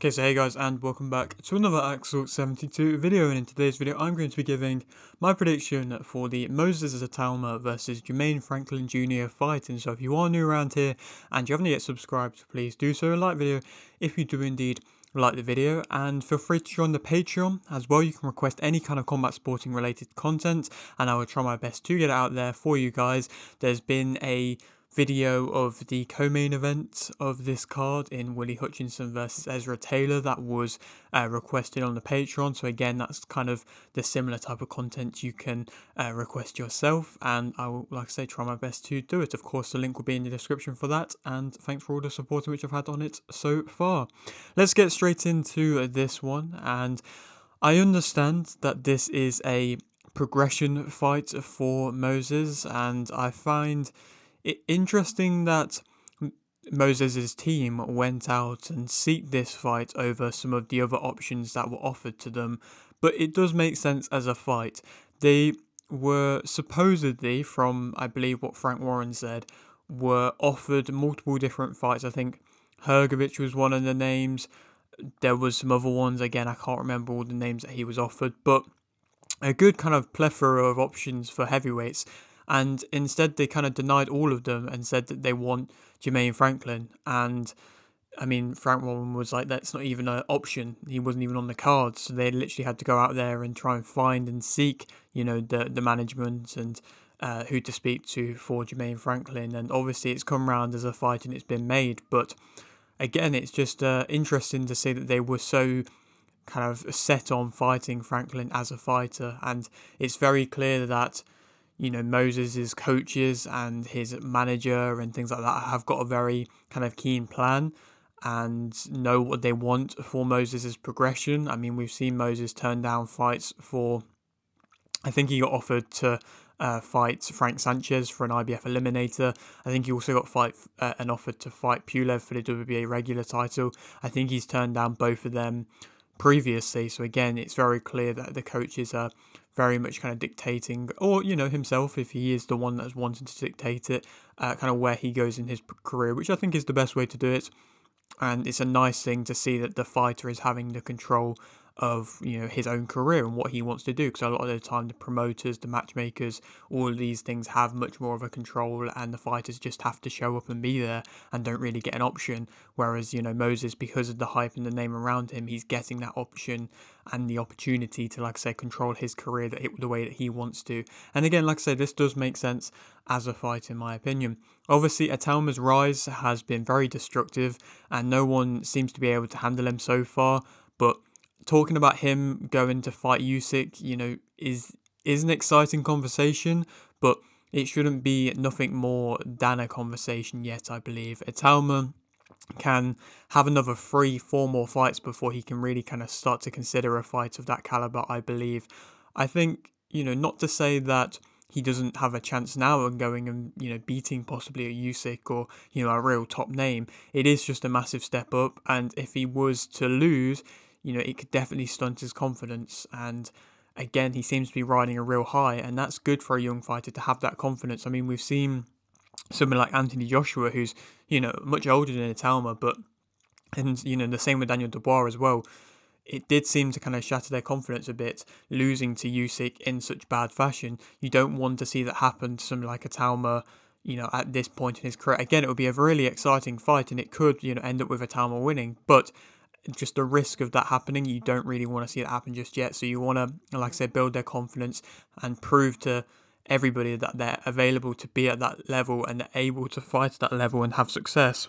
Okay, so hey guys, and welcome back to another Axel 72 video, and in today's video I'm going to be giving my prediction for the Moses Itauma versus Jermaine Franklin Jr. fight. And so if you are new around here and you haven't yet subscribed, please do so, like the video if you do indeed like the video, and feel free to join the Patreon as well. You can request any kind of combat sporting related content and I will try my best to get it out there for you guys. There's been a video of the co-main event of this card in Willie Hutchinson versus Ezra Taylor that was requested on the Patreon. So again, that's kind of the similar type of content you can request yourself, and I will, like I say, try my best to do it. Of course, the link will be in the description for that, and thanks for all the support which I've had on it so far. Let's get straight into this one, and I understand that this is a progression fight for Moses, and I find interesting that Moses' team went out and seek this fight over some of the other options that were offered to them, but it does make sense as a fight. They were supposedly, from I believe what Frank Warren said, were offered multiple different fights. I think Hrgovic was one of the names. There was some other ones, again I can't remember all the names that he was offered, but a good kind of plethora of options for heavyweights, and instead they kind of denied all of them and said that they want Jermaine Franklin. And I mean, Frank Warren was like, that's not even an option. He wasn't even on the cards. So they literally had to go out there and try and find and seek, the management and who to speak to for Jermaine Franklin. And obviously it's come round as a fight and it's been made. But again, it's just interesting to see that they were so kind of set on fighting Franklin as a fighter, and it's very clear that Moses' coaches and his manager and things like that have got a very kind of keen plan and know what they want for Moses' progression. I mean, we've seen Moses turn down fights for, I think he got offered to fight Frank Sanchez for an IBF eliminator. I think he also got an offer to fight Pulev for the WBA regular title. I think he's turned down both of them previously. So again, it's very clear that the coaches are very much kind of dictating, or himself, if he is the one that's wanting to dictate it, kind of where he goes in his career, which I think is the best way to do it. And it's a nice thing to see that the fighter is having the control of his own career and what he wants to do, because a lot of the time the promoters, the matchmakers, all of these things have much more of a control, and the fighters just have to show up and be there and don't really get an option. Whereas Moses, because of the hype and the name around him, he's getting that option and the opportunity to, like I say, control his career the way that he wants to. And again, like I say, this does make sense as a fight in my opinion. Obviously, Itauma's rise has been very destructive and no one seems to be able to handle him so far, but talking about him going to fight Usyk, is an exciting conversation, but it shouldn't be nothing more than a conversation yet, I believe. Itauma can have another 3-4 more fights before he can really kind of start to consider a fight of that caliber, I believe. I think, not to say that he doesn't have a chance now of going and, beating possibly a Usyk or, a real top name. It is just a massive step up, and if he was to lose, it could definitely stunt his confidence. And again, he seems to be riding a real high, and that's good for a young fighter to have that confidence. I mean, we've seen someone like Anthony Joshua, who's, much older than Itauma, but, and, the same with Daniel Dubois as well. It did seem to kind of shatter their confidence a bit, losing to Usyk in such bad fashion. You don't want to see that happen to someone like Itauma, at this point in his career. Again, it would be a really exciting fight, and it could, end up with Itauma winning, but just the risk of that happening, you don't really want to see it happen just yet. So you want to, like I said, build their confidence and prove to everybody that they're available to be at that level and they're able to fight at that level and have success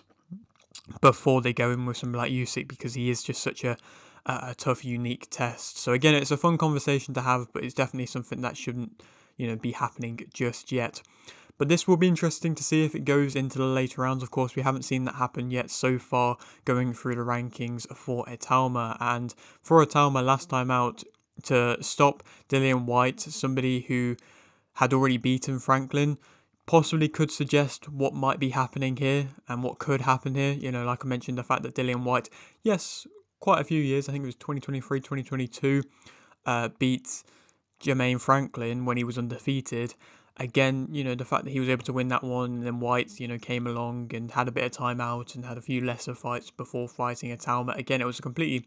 before they go in with somebody like Usyk, because he is just such a tough, unique test. So again, it's a fun conversation to have, but it's definitely something that shouldn't, be happening just yet. But this will be interesting to see if it goes into the later rounds. Of course, we haven't seen that happen yet so far going through the rankings for Itauma. And for Itauma last time out, to stop Dillian Whyte, somebody who had already beaten Franklin, possibly could suggest what might be happening here and what could happen here. Like I mentioned, the fact that Dillian Whyte, yes, quite a few years, I think it was 2023, 2022, beat Jermaine Franklin when he was undefeated. again, the fact that he was able to win that one, and then Whyte, came along and had a bit of time out and had a few lesser fights before fighting Itauma. Again, it was a completely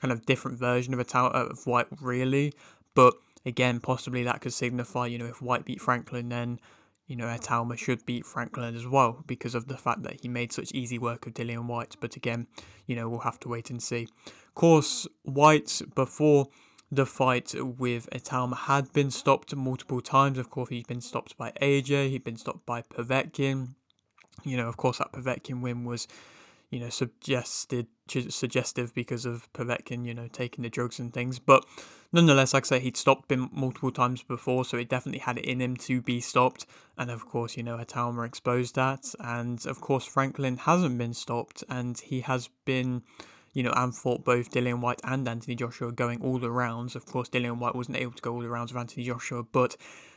kind of different version of of Whyte, really. But again, possibly that could signify, if Whyte beat Franklin, then Itauma should beat Franklin as well because of the fact that he made such easy work of Dillian Whyte. But again, we'll have to wait and see. Of course, Whyte, before the fight with Itauma, had been stopped multiple times. Of course, he'd been stopped by AJ, he'd been stopped by Povetkin. Of course, that Povetkin win was suggestive because of Povetkin, taking the drugs and things. But nonetheless, like I say, he'd stopped him multiple times before, so he definitely had it in him to be stopped. And of course, Itauma exposed that. And of course, Franklin hasn't been stopped, and he has been, and fought both Dillian Whyte and Anthony Joshua going all the rounds. Of course, Dillian Whyte wasn't able to go all the rounds with Anthony Joshua, but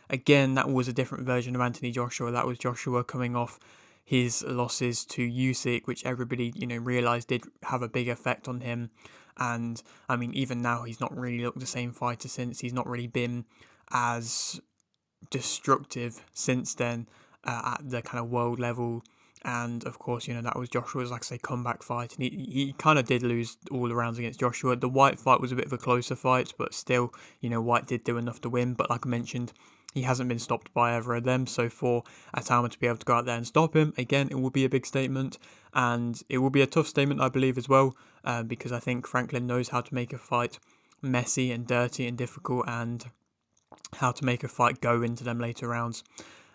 again, that was a different version of Anthony Joshua. That was Joshua coming off his losses to Usyk, which everybody, realised did have a big effect on him. And I mean, even now, he's not really looked the same fighter since. He's not really been as destructive since then at the kind of world level. And of course, that was Joshua's, like I say, comeback fight. And he kind of did lose all the rounds against Joshua. The Whyte fight was a bit of a closer fight, but still, Whyte did do enough to win. But like I mentioned, he hasn't been stopped by either of them. So for Itauma to be able to go out there and stop him, again, it will be a big statement. And it will be a tough statement, I believe, as well, because I think Franklin knows how to make a fight messy and dirty and difficult, and how to make a fight go into them later rounds.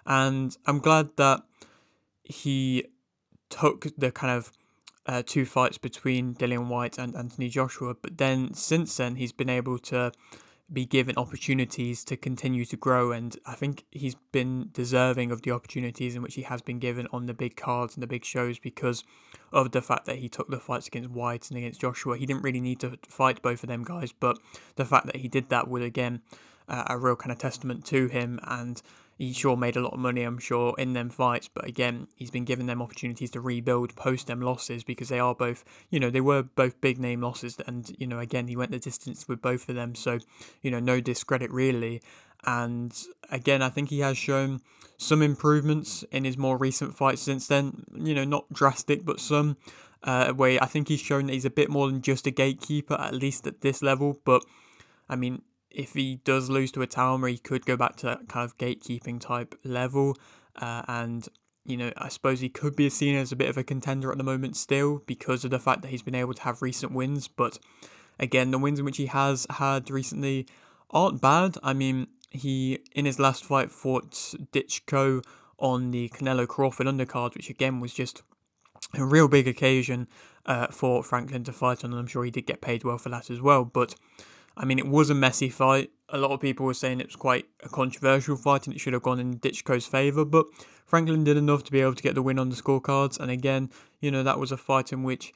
And I'm glad that he took the kind of two fights between Dillian Whyte and Anthony Joshua, but then since then he's been able to be given opportunities to continue to grow, and I think he's been deserving of the opportunities in which he has been given on the big cards and the big shows because of the fact that he took the fights against Whyte and against Joshua. He didn't really need to fight both of them guys, but the fact that he did that would, again, a real kind of testament to him, and he sure made a lot of money, I'm sure, in them fights, but again, he's been given them opportunities to rebuild post them losses because they are both, they were both big name losses, and, again, he went the distance with both of them, so, no discredit really. And again, I think he has shown some improvements in his more recent fights since then, not drastic, but some, where I think he's shown that he's a bit more than just a gatekeeper, at least at this level, but, I mean, if he does lose to Itauma, he could go back to that kind of gatekeeping type level. And, I suppose he could be seen as a bit of a contender at the moment still because of the fact that he's been able to have recent wins. But again, the wins in which he has had recently aren't bad. I mean, he, in his last fight, fought Ditchko on the Canelo Crawford undercard, which again was just a real big occasion for Franklin to fight on, and I'm sure he did get paid well for that as well. But I mean, it was a messy fight. A lot of people were saying it was quite a controversial fight and it should have gone in Ditchko's favour, but Franklin did enough to be able to get the win on the scorecards. And again, that was a fight in which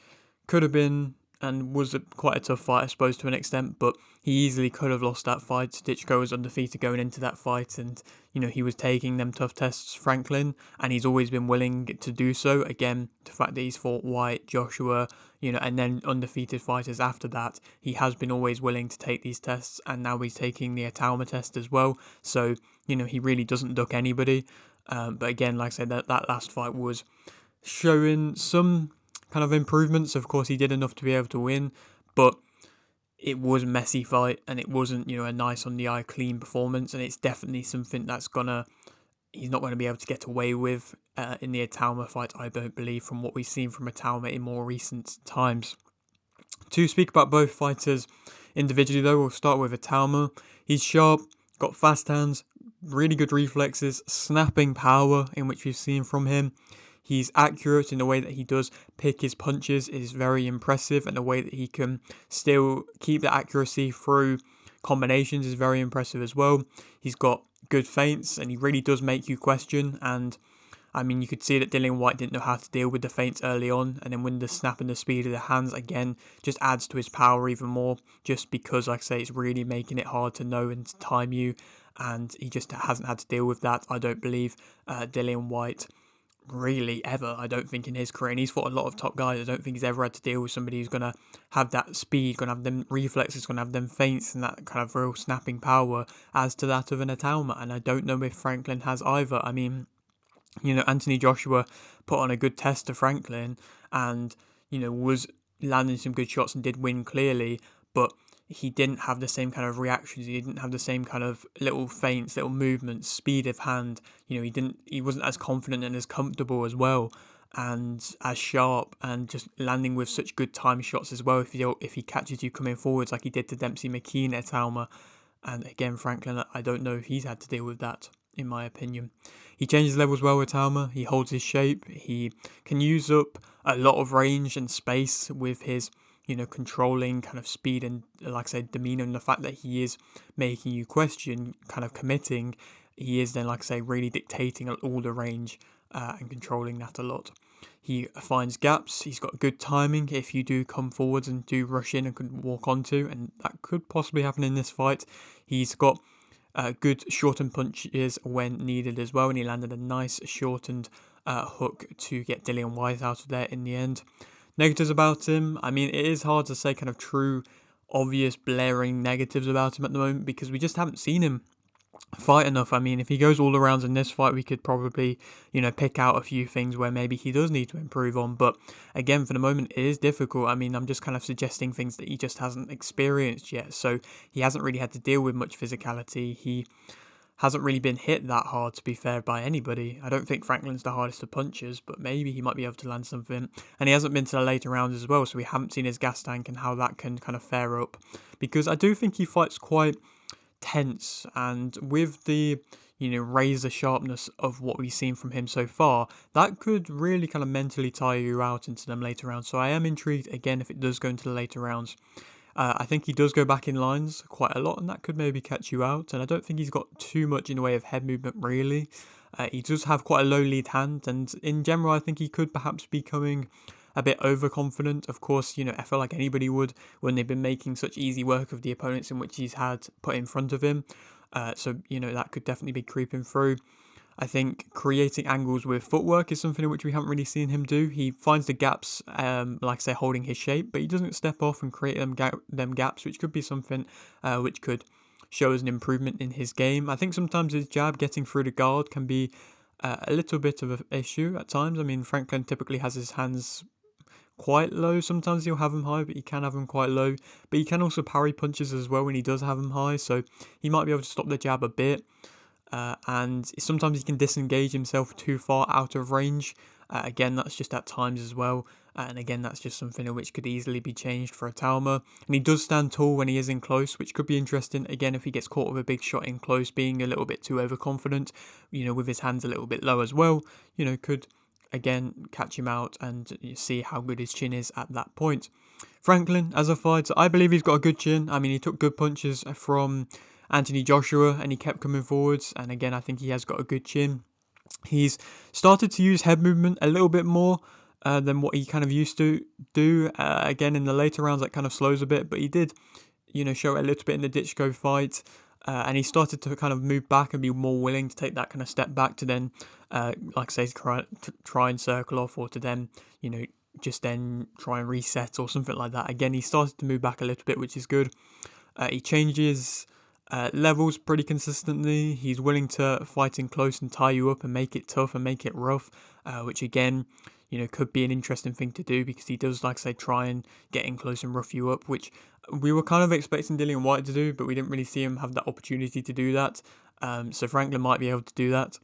could have been and was quite a tough fight, I suppose, to an extent, but he easily could have lost that fight. Ditchko was undefeated going into that fight, and, he was taking them tough tests, Franklin, and he's always been willing to do so. Again, the fact that he's fought Whyte, Joshua, and then undefeated fighters after that, he has been always willing to take these tests, and now he's taking the Itauma test as well. So, he really doesn't duck anybody. But again, like I said, that last fight was showing some kind of improvements. Of course, he did enough to be able to win, but it was a messy fight, and it wasn't, a nice on the eye, clean performance, and it's definitely something that's he's not going to be able to get away with in the Itauma fight, I don't believe, from what we've seen from Itauma in more recent times. To speak about both fighters individually, though, we'll start with Itauma. He's sharp, got fast hands, really good reflexes, snapping power, in which we've seen from him. He's accurate in the way that he does pick his punches is very impressive, and the way that he can still keep the accuracy through combinations is very impressive as well. He's got good feints, and he really does make you question. And I mean, you could see that Dillian Whyte didn't know how to deal with the feints early on, and then when the snap and the speed of the hands, again, just adds to his power even more, just because, like I say, it's really making it hard to know and to time you, and he just hasn't had to deal with that, I don't believe, Dillian Whyte. really ever, I don't think, in his career. And he's fought a lot of top guys. I don't think he's ever had to deal with somebody who's going to have that speed, going to have them reflexes, going to have them feints and that kind of real snapping power as to that of an Itauma. And I don't know if Franklin has either. I mean, Anthony Joshua put on a good test to Franklin and, was landing some good shots and did win clearly, but he didn't have the same kind of reactions. He didn't have the same kind of little feints, little movements, speed of hand. He wasn't as confident and as comfortable as well, and as sharp, and just landing with such good time shots as well. If he catches you coming forwards like he did to Dempsey McKean at Alma, and again Franklin, I don't know if he's had to deal with that. In my opinion, he changes levels well with Itauma. He holds his shape. He can use up a lot of range and space with his, controlling kind of speed and, like I said, demeanor, and the fact that he is making you question, kind of committing. He is then, like I say, really dictating all the range and controlling that a lot. He finds gaps. He's got good timing if you do come forwards and do rush in and could walk onto, and that could possibly happen in this fight. He's got good shortened punches when needed as well, and he landed a nice shortened hook to get Dillian Whyte out of there in the end. Negatives about him, I mean, it is hard to say kind of true, obvious, blaring negatives about him at the moment because we just haven't seen him fight enough. I mean, if he goes all around in this fight, we could probably, pick out a few things where maybe he does need to improve on. But again, for the moment, it is difficult. I mean, I'm just kind of suggesting things that he just hasn't experienced yet. So he hasn't really had to deal with much physicality. He hasn't really been hit that hard, to be fair, by anybody. I don't think Franklin's the hardest of punchers, but maybe he might be able to land something. And he hasn't been to the later rounds as well, so we haven't seen his gas tank and how that can kind of fare up. Because I do think he fights quite tense, and with the razor sharpness of what we've seen from him so far, that could really kind of mentally tire you out into them later rounds. So I am intrigued again if it does go into the later rounds. I think he does go back in lines quite a lot, and that could maybe catch you out. And I don't think he's got too much in the way of head movement, really. He does have quite a low lead hand, and in general, I think he could perhaps be coming a bit overconfident. Of course, I feel like anybody would when they've been making such easy work of the opponents in which he's had put in front of him. So, that could definitely be creeping through. I think creating angles with footwork is something in which we haven't really seen him do. He finds the gaps, like I say, holding his shape, but he doesn't step off and create them gaps, which could be something which could show as an improvement in his game. I think sometimes his jab getting through the guard can be a little bit of an issue at times. I mean, Franklin typically has his hands quite low. Sometimes he'll have them high, but he can have them quite low. But he can also parry punches as well when he does have them high, so he might be able to stop the jab a bit. And sometimes he can disengage himself too far out of range. Again, that's just at times as well. And again, that's just something which could easily be changed for Itauma. And he does stand tall when he is in close, which could be interesting. Again, if he gets caught with a big shot in close, being a little bit too overconfident, with his hands a little bit low as well, could again catch him out and see how good his chin is at that point. Franklin, as a fighter, I believe he's got a good chin. I mean, he took good punches from Anthony Joshua and he kept coming forwards, and again I think he has got a good chin. He's started to use head movement a little bit more than what he kind of used to do. Again, in the later rounds that kind of slows a bit, but he did show it a little bit in the Ditchko fight. And he started to kind of move back and be more willing to take that kind of step back to then, like I say, try and circle off, or to then, just then try and reset or something like that. Again, he started to move back a little bit, which is good. He changes levels pretty consistently. He's willing to fight in close and tie you up and make it tough and make it rough, which again, could be an interesting thing to do because he does, like I say, try and get in close and rough you up, which we were kind of expecting Dillian Whyte to do, but we didn't really see him have that opportunity to do that. So Franklin might be able to do that.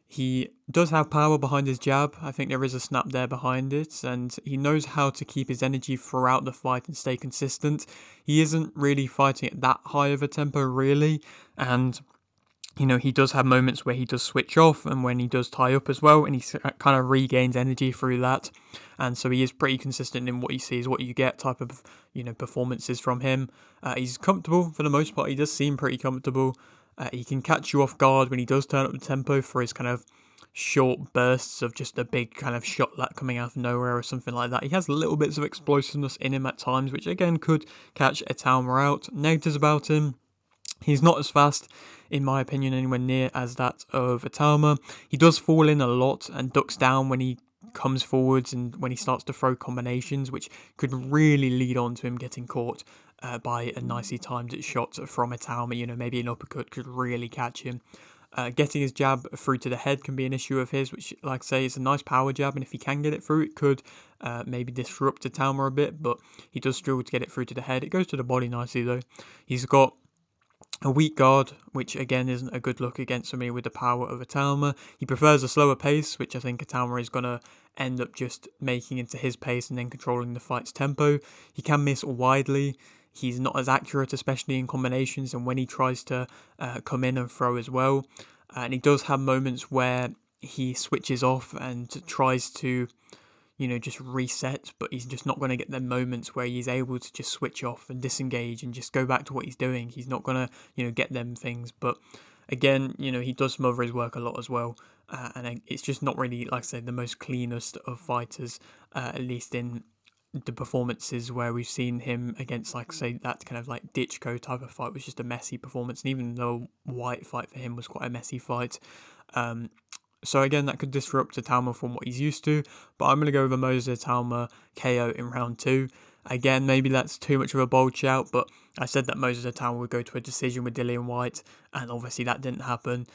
He does have power behind his jab. I think there is a snap there behind it, and he knows how to keep his energy throughout the fight and stay consistent. He isn't really fighting at that high of a tempo, really, and he does have moments where he does switch off and when he does tie up as well, and he kind of regains energy through that. And so he is pretty consistent in what you see is what you get type of, performances from him. He's comfortable for the most part. He does seem pretty comfortable. He can catch you off guard when he does turn up the tempo for his kind of short bursts of just a big kind of shot coming out of nowhere or something like that. He has little bits of explosiveness in him at times, which again could catch Itauma out. Negatives about him: He's not as fast, in my opinion, anywhere near as that of Itauma. He does fall in a lot and ducks down when he comes forwards and when he starts to throw combinations, which could really lead on to him getting caught by a nicely timed shot from Itauma. You know, maybe an uppercut could really catch him. Getting his jab through to the head can be an issue of his, which, like I say, is a nice power jab, and if he can get it through, it could maybe disrupt Itauma a bit, but he does struggle to get it through to the head. It goes to the body nicely, though. He's got a weak guard, which again isn't a good look against somebody with the power of Itauma. He prefers a slower pace, which I think Itauma is going to end up just making into his pace and then controlling the fight's tempo. He can miss widely. He's not as accurate, especially in combinations, and when he tries to come in and throw as well. And he does have moments where he switches off and tries to, you know, just reset, but he's just not going to get the moments where he's able to just switch off and disengage and just go back to what he's doing. He's not going to, you know, get them things. But again, you know, he does smother his work a lot as well. And it's just not really, like I said, the most cleanest of fighters, at least in the performances where we've seen him against, like, say, that kind of like Ditchko type of fight was just a messy performance. And even though White fight for him was quite a messy fight, so again, that could disrupt Itauma from what he's used to, but I'm going to go with a Moses Itauma KO in round 2. Again, maybe that's too much of a bold shout, but I said that Moses Itauma would go to a decision with Dillian Whyte, and obviously that didn't happen.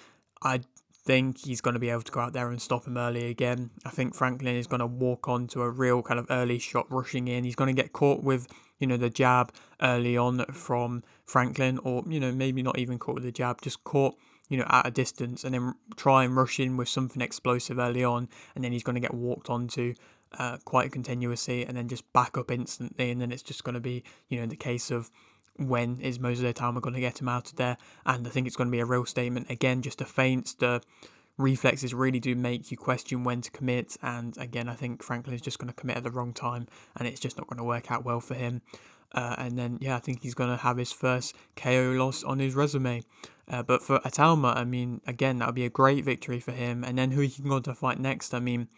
I think he's going to be able to go out there and stop him early again. I think Franklin is going to walk on to a real kind of early shot rushing in. He's going to get caught with, you know, the jab early on from Franklin, or, you know, maybe not even caught with the jab, just caught, you know, at a distance, and then try and rush in with something explosive early on, and then he's going to get walked onto quite continuously, and then just back up instantly, and then it's just going to be, you know, the case of when is Moses Itauma going to get him out of there. And I think it's going to be a real statement. Again, just the feints, the reflexes really do make you question when to commit, and again, I think Franklin is just going to commit at the wrong time, and it's just not going to work out well for him. And then, yeah, I think he's going to have his first KO loss on his resume. But for Itauma, I mean, again, that would be a great victory for him. And then who he can go on to fight next, I mean,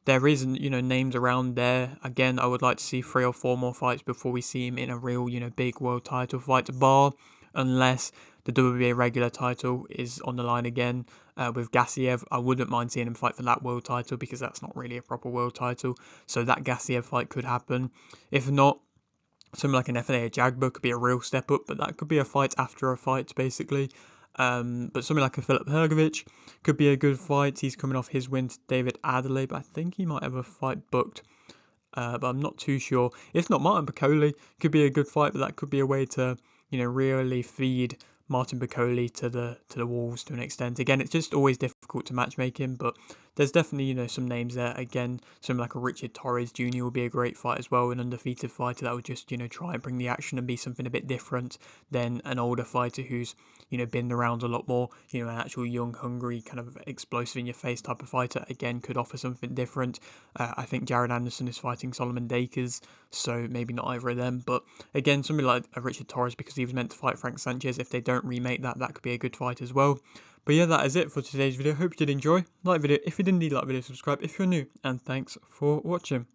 there is, you know, names around there. Again, I would like to see 3 or 4 more fights before we see him in a real, you know, big world title fight, bar unless the WBA regular title is on the line again with Gassiev. I wouldn't mind seeing him fight for that world title, because that's not really a proper world title. So that Gassiev fight could happen. If not, something like an FNA Jagba could be a real step up, but that could be a fight after a fight, basically. But something like a Philip Hrgovic could be a good fight. He's coming off his win to David Adelaide, but I think he might have a fight booked. But I'm not too sure. If not, Martin Piccoli could be a good fight, but that could be a way to, you know, really feed Martin Piccoli to the wolves to an extent. Again, it's just always difficult to matchmake him, but there's definitely, you know, some names there. Again, something like a Richard Torres Jr. would be a great fight as well, an undefeated fighter that would just, you know, try and bring the action and be something a bit different than an older fighter who's, you know, been around a lot more. You know, an actual young, hungry, kind of explosive in your face type of fighter, again, could offer something different. I think Jared Anderson is fighting Solomon Dakers, so maybe not either of them. But again, somebody like a Richard Torres, because he was meant to fight Frank Sanchez, if they don't remake that, that could be a good fight as well. But yeah, that is it for today's video. Hope you did enjoy. Like the video if you didn't, like the video, subscribe if you're new, and thanks for watching.